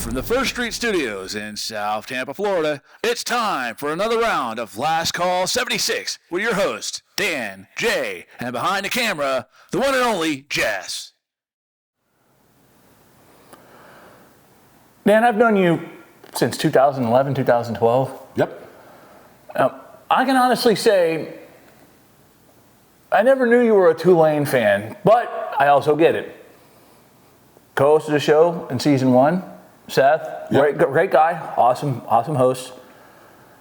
from the First Street Studios in South Tampa, Florida, it's time for another round of Last Call 76 with your host, Dan, Jay, and behind the camera, the one and only Jess. Dan, I've known you since 2011, 2012. Yep. I can honestly say I never knew you were a Tulane fan, but I also get it. Co-hosted the show in season 1, Seth, Yep. great guy, awesome host.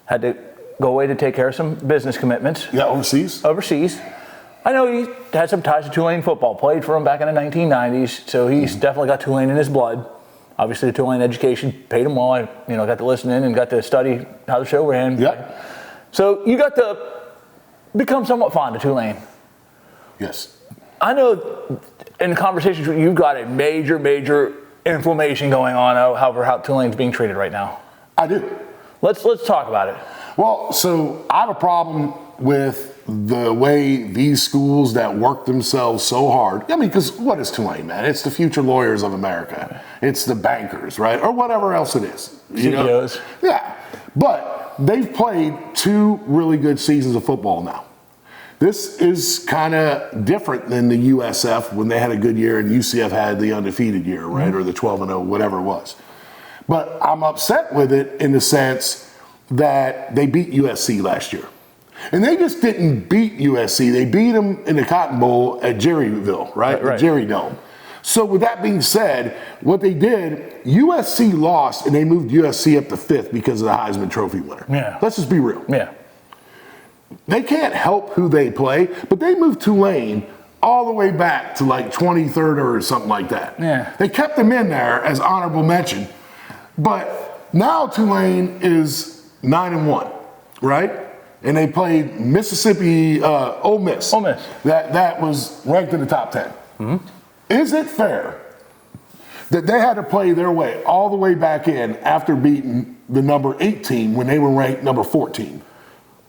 Had to go away to take care of some business commitments. Yeah, overseas. I know he had some ties to Tulane football, played for him back in the 1990s, so he's definitely got Tulane in his blood. Obviously, the Tulane education paid him well. I got to listen in and got to study how the show ran. Yep. So you got to become somewhat fond of Tulane. Yes. I know in conversations you've got a major inflammation going on over how Tulane's being treated right now. I do. Let's talk about it. Well, so I have a problem with the way these schools that work themselves so hard. I mean, because what is Tulane, man? It's the future lawyers of America. It's the bankers, right? Or whatever else it is. CEOs. Yeah. But they've played 2 really good seasons of football now. This is kind of different than the USF when they had a good year and UCF had the undefeated year, right? Mm-hmm. Or the 12-0, whatever it was. But I'm upset with it in the sense that they beat USC last year. And they just didn't beat USC. They beat them in the Cotton Bowl at Jerryville, right? Right. The Jerry Dome. So with that being said, what they did, USC lost and they moved USC up to 5th because of the Heisman Trophy winner. Yeah. Let's just be real. Yeah. They can't help who they play, but they moved Tulane all the way back to like 23rd or something like that. Yeah. They kept them in there as honorable mention, but now Tulane is 9-1, right? And they played Mississippi, Ole Miss. Ole Miss. That was ranked in the top 10. Mm-hmm. Is it fair that they had to play their way all the way back in after beating the number 8 team when they were ranked number 14?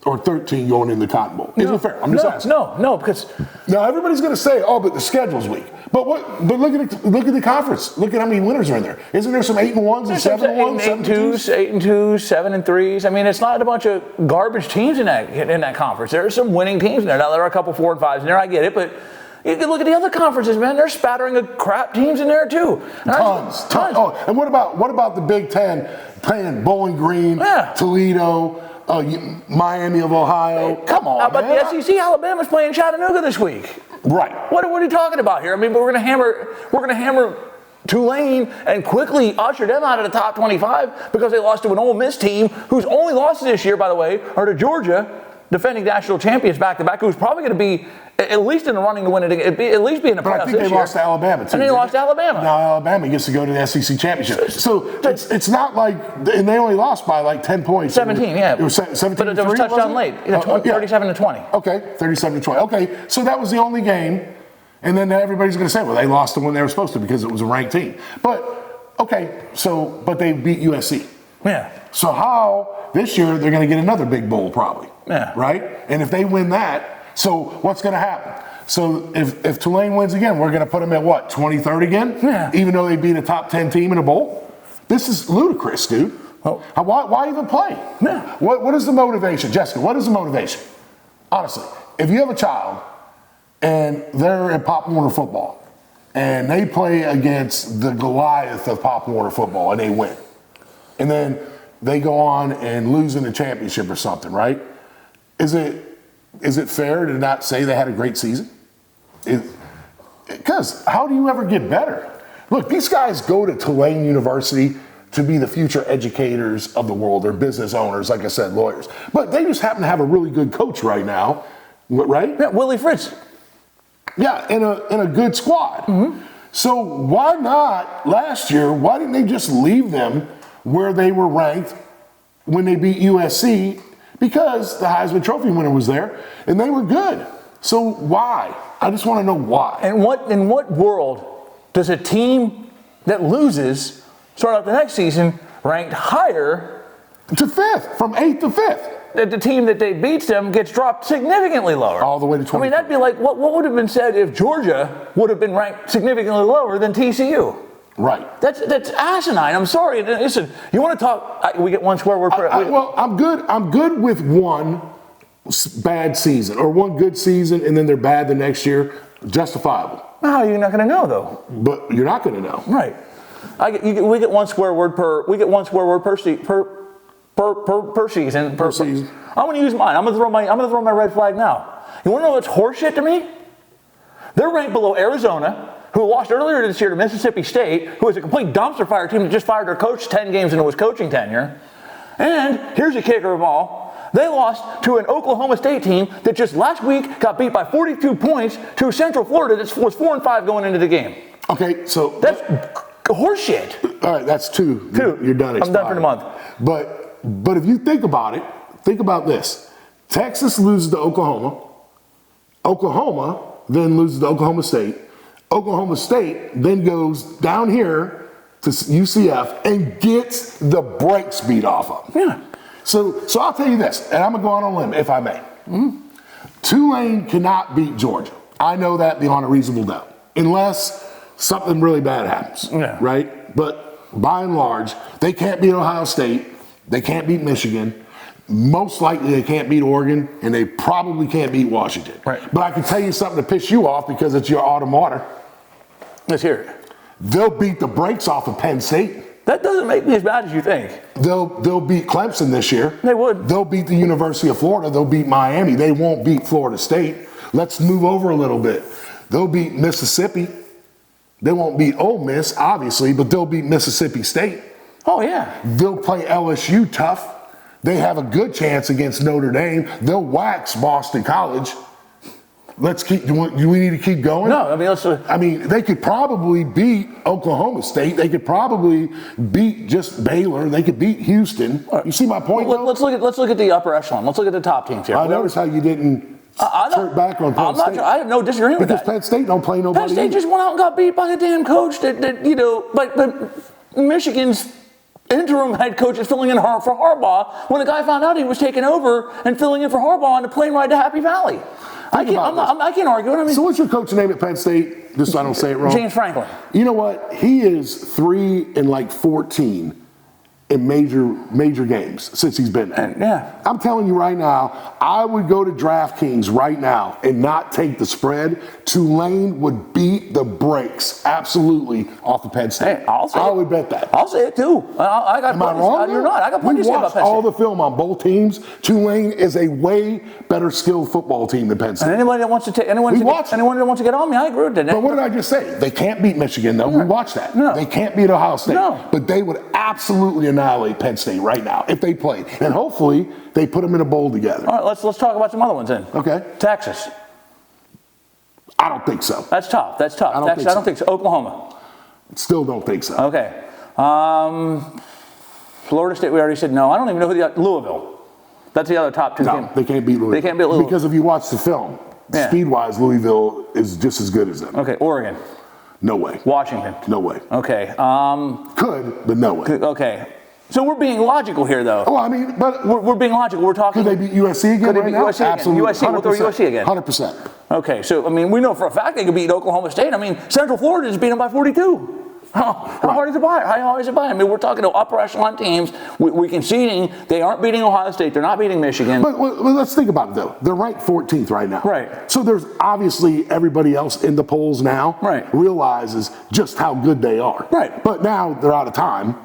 Or 13 going in the Cotton Bowl. Is it fair? I'm just asking. No, because now everybody's going to say, "Oh, but the schedule's weak." But look at the conference. Look at how many winners are in there. Isn't there some 8-1s and 7-1s, 8-2s, 7-3s? I mean, it's not a bunch of garbage teams in that conference. There are some winning teams in there. Now there are a couple 4 and 5s in there. I get it, but you can look at the other conferences, man. They're spattering of crap teams in there too. Tons. Oh, and what about the Big Ten playing Bowling Green, Toledo? Miami of Ohio. Hey, come on, how about the SEC? Alabama's playing Chattanooga this week. Right. What are you talking about here? I mean, we're gonna hammer Tulane and quickly usher them out of the top 25 because they lost to an Ole Miss team whose only losses this year, by the way, are to Georgia, defending national champions back-to-back, who's probably going to be at least in the running to win it, at least be in the playoffs this year. But I think they lost to Alabama, too. And they lost to Alabama. Now Alabama gets to go to the SEC championship. So it's not like, and they only lost by like 10 points. 17, yeah. It was 17 But it was touchdown late, 37-20. Okay, 37-20. Okay, so that was the only game. And then everybody's going to say, well, they lost them when they were supposed to because it was a ranked team. But, okay, but they beat USC. Yeah. So how, this year, they're going to get another big bowl probably. Yeah. Right? And if they win that, so what's going to happen? So if Tulane wins again, we're going to put them at what, 23rd again? Yeah. Even though they beat a top 10 team in a bowl? This is ludicrous, dude. Oh. Why even play? Yeah. What is the motivation? Jessica, what is the motivation? Honestly, if you have a child and they're at Pop Warner football and they play against the Goliath of Pop Warner football and they win, and then they go on and lose in the championship or something, right? Is it fair to not say they had a great season? Because how do you ever get better? Look, these guys go to Tulane University to be the future educators of the world. They're business owners, like I said, lawyers. But they just happen to have a really good coach right now, right? Yeah, Willie Fritz. Yeah, in a good squad. Mm-hmm. So why not last year, why didn't they just leave them where they were ranked when they beat USC? Because the Heisman Trophy winner was there, and they were good. So why? I just want to know why. And in what world does a team that loses start out the next season ranked higher to 5th, from 8th to 5th? That the team that they beats them gets dropped significantly lower. All the way to 20. I mean, that'd be like what would have been said if Georgia would have been ranked significantly lower than TCU. Right. That's asinine. I'm sorry. Listen, you want to talk? We get one square word per. Well, I'm good. I'm good with one bad season or one good season, and then they're bad the next year. Justifiable. How are you not going to know though? But you're not going to know. Right. We get one square word per. We get one square word per season. Per season. I'm going to use mine. I'm going to throw my red flag now. You want to know what's horseshit to me? They're ranked below Arizona, who lost earlier this year to Mississippi State, who is a complete dumpster fire team that just fired their coach 10 games into his coaching tenure. And here's the kicker of all. They lost to an Oklahoma State team that just last week got beat by 42 points to Central Florida that was 4-5 going into the game. Okay, so that's horseshit. All right, that's two. You're done. I'm done for the month. But if you think about it, think about this. Texas loses to Oklahoma. Oklahoma then loses to Oklahoma State. Oklahoma State then goes down here to UCF and gets the brakes beat off of them. Yeah. So I'll tell you this, and I'm going to go on a limb if I may. Mm-hmm. Tulane cannot beat Georgia. I know that beyond a reasonable doubt, unless something really bad happens, right? But by and large, they can't beat Ohio State. They can't beat Michigan. Most likely they can't beat Oregon, and they probably can't beat Washington. Right. But I can tell you something to piss you off because it's your alma mater. Let's hear it. They'll beat the brakes off of Penn State. That doesn't make me as bad as you think. They'll beat Clemson this year. They would. They'll beat the University of Florida. They'll beat Miami. They won't beat Florida State. Let's move over a little bit. They'll beat Mississippi. They won't beat Ole Miss, obviously, but they'll beat Mississippi State. Oh, yeah. They'll play LSU tough. They have a good chance against Notre Dame. They'll wax Boston College. Let's keep. Do we need to keep going? No, I mean, I mean, they could probably beat Oklahoma State. They could probably beat just Baylor. They could beat Houston. You see my point? Well, let's look at the upper echelon. Let's look at the top teams here. I notice how you didn't turn back on Penn State. I have no disagreement with that. Because Penn State don't play nobody. Penn State just went out and got beat by a damn coach but Michigan's interim head coach is filling in for Harbaugh when the guy found out he was taking over and filling in for Harbaugh on the plane ride to Happy Valley. I can't argue it. I mean, so what's your coach's name at Penn State? Just so I don't say it wrong. James Franklin. You know what? He is 3-14 in major games since he's been there. Yeah. I'm telling you right now, I would go to DraftKings right now and not take the spread. Tulane would beat the brakes absolutely off of Penn State. Hey, I would bet that. I'll say it too. Am I wrong? You're not. I got plenty to say about Penn State. All the film on both teams. Tulane is a way better skilled football team than Penn State. And anyone that wants to get on me, I agree with that. But what did I just say? They can't beat Michigan, though. We watched that. No. They can't beat Ohio State. No. But they would absolutely annihilate Penn State right now if they played. And hopefully they put them in a bowl together. All right, let's talk about some other ones then. Okay. Texas. I don't think so. That's tough. I don't think so. Oklahoma. Still don't think so. Okay. Florida State, we already said no. I don't even know who Louisville. That's the other top two team. They can't beat Louisville. They can't beat Louisville. Because if you watch the film, speed-wise, Louisville is just as good as them. Okay, Oregon. No way. Washington. No way. Okay. Could, but no way. Okay. So we're being logical here, though. Well, I mean, but we're being logical. We're talking. Could they beat USC again? Could they right beat now? USC again? Absolutely. USC. We'll throw USC again. 100%. Okay. So I mean, we know for a fact they could beat Oklahoma State. I mean, Central Florida just beat them by 42. How hard is it by? How hard is it by? I mean, we're talking to upper echelon teams. We're conceding they aren't beating Ohio State. They're not beating Michigan. But let's think about it, though. They're ranked 14th right now. Right. So there's obviously everybody else in the polls now realizes just how good they are. Right. But now they're out of time.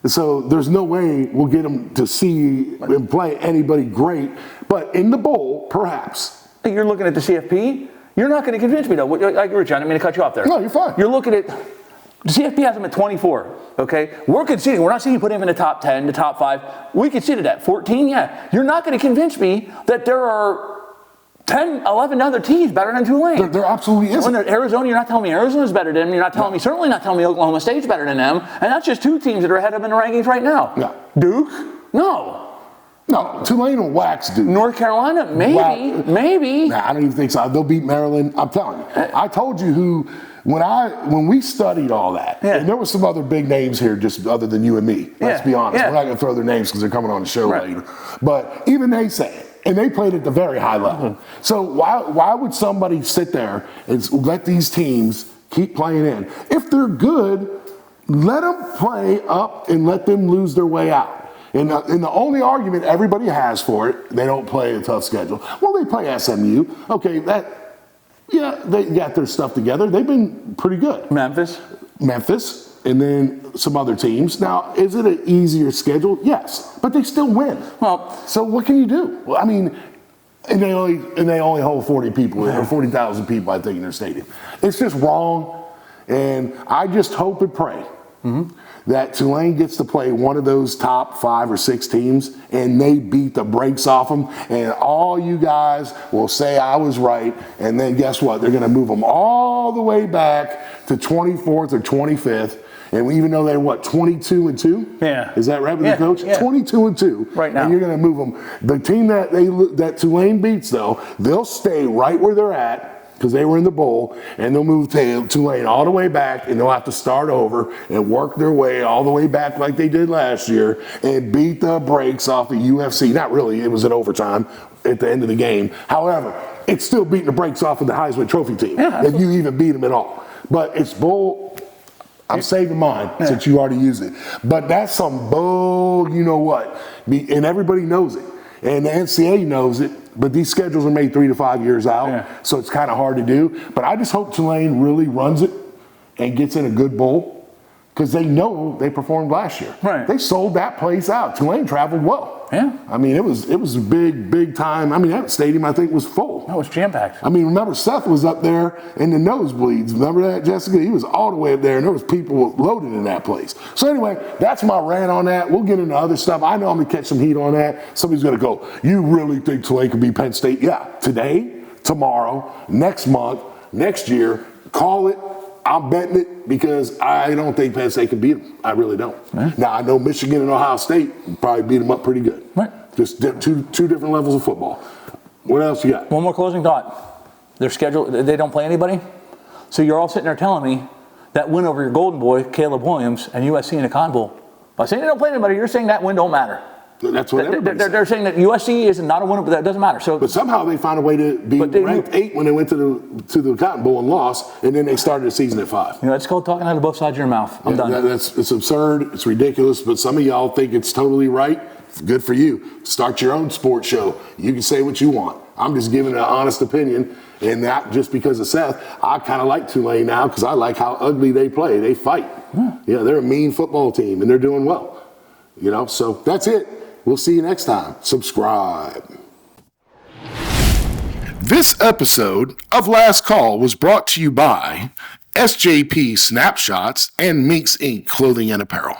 So there's no way we'll get them to see and play anybody great. But in the bowl, perhaps. You're looking at the CFP? You're not going to convince me, though. I agree, John. I didn't mean to cut you off there. No, you're fine. You're looking at... The CFP has them at 24, okay? We're conceding. We're not saying you put him in the top 10, the top 5. We conceded at 14, yeah. You're not going to convince me that there are 10, 11 other teams better than Tulane. There absolutely isn't. When Arizona, you're not telling me Arizona's better than them. You're not telling me, certainly not telling me Oklahoma State's better than them. And that's just two teams that are ahead of them in the rankings right now. Yeah. Duke? No. No, Tulane will wax Duke. North Carolina? Maybe. Nah, I don't even think so. They'll beat Maryland. I'm telling you. I told you who... When we studied all that, and there were some other big names here just other than you and me, let's be honest. We're not going to throw their names because they're coming on the show later. But even they say it, and they played at the very high level. Mm-hmm. So why would somebody sit there and let these teams keep playing in? If they're good, let them play up and let them lose their way out. And the only argument everybody has for it, they don't play a tough schedule. Well, they play SMU. Okay, they got their stuff together. They've been pretty good. Memphis, and then some other teams. Now, is it an easier schedule? Yes, but they still win. Well, so what can you do? Well, I mean, and they only hold 40 people or 40,000 people, I think, in their stadium. It's just wrong, and I just hope and pray that Tulane gets to play one of those top 5 or 6 teams, and they beat the brakes off them, and all you guys will say I was right, and then guess what? They're going to move them all the way back to 24th or 25th. And even though they're 22-2? Yeah. Is that right with the coach? Yeah. 22-2. Right now. And you're going to move them. The team that Tulane beats, though, they'll stay right where they're at because they were in the bowl, and they'll move Tulane all the way back, and they'll have to start over and work their way all the way back like they did last year and beat the brakes off the UFC. Not really. It was in overtime at the end of the game. However, it's still beating the brakes off of the Heisman Trophy team if you even beat them at all. But it's bull. I'm saving mine since you already used it. But that's some bull, you know what. And everybody knows it. And the NCAA knows it. But these schedules are made 3 to 5 years out. So it's kind of hard to do. But I just hope Tulane really runs it and gets in a good bowl. Because they know they performed last year. Right. They sold that place out. Tulane traveled well. Yeah. I mean, it was a big time. I mean, that stadium, I think, was full. That was jam-packed. I mean, remember, Seth was up there in the nosebleeds. Remember that, Jessica? He was all the way up there, and there was people loaded in that place. So anyway, that's my rant on that. We'll get into other stuff. I know I'm going to catch some heat on that. Somebody's going to go, you really think Tulane could beat Penn State? Yeah. Today, tomorrow, next month, next year, call it. I'm betting it because I don't think Penn State can beat them. I really don't. Now, I know Michigan and Ohio State probably beat them up pretty good. Right. Just two different levels of football. What else you got? One more closing thought. Their schedule, they don't play anybody? So you're all sitting there telling me that win over your golden boy, Caleb Williams, and USC in the Cotton Bowl. By saying they don't play anybody, you're saying that win don't matter. That's what they're saying that USC is not a winner, but that doesn't matter. But somehow they found a way to be ranked 8 when they went to the Cotton Bowl and lost, and then they started the season at 5. It's called talking out of both sides of your mouth. I'm done. It's absurd. It's ridiculous. But some of y'all think it's totally right. Good for you. Start your own sports show. You can say what you want. I'm just giving an honest opinion, and not just because of Seth. I kind of like Tulane now because I like how ugly they play. They fight. Yeah, they're a mean football team, and they're doing well. So that's it. We'll see you next time. Subscribe. This episode of Last Call was brought to you by SJP Snapshots and Minx Inc. Clothing and Apparel.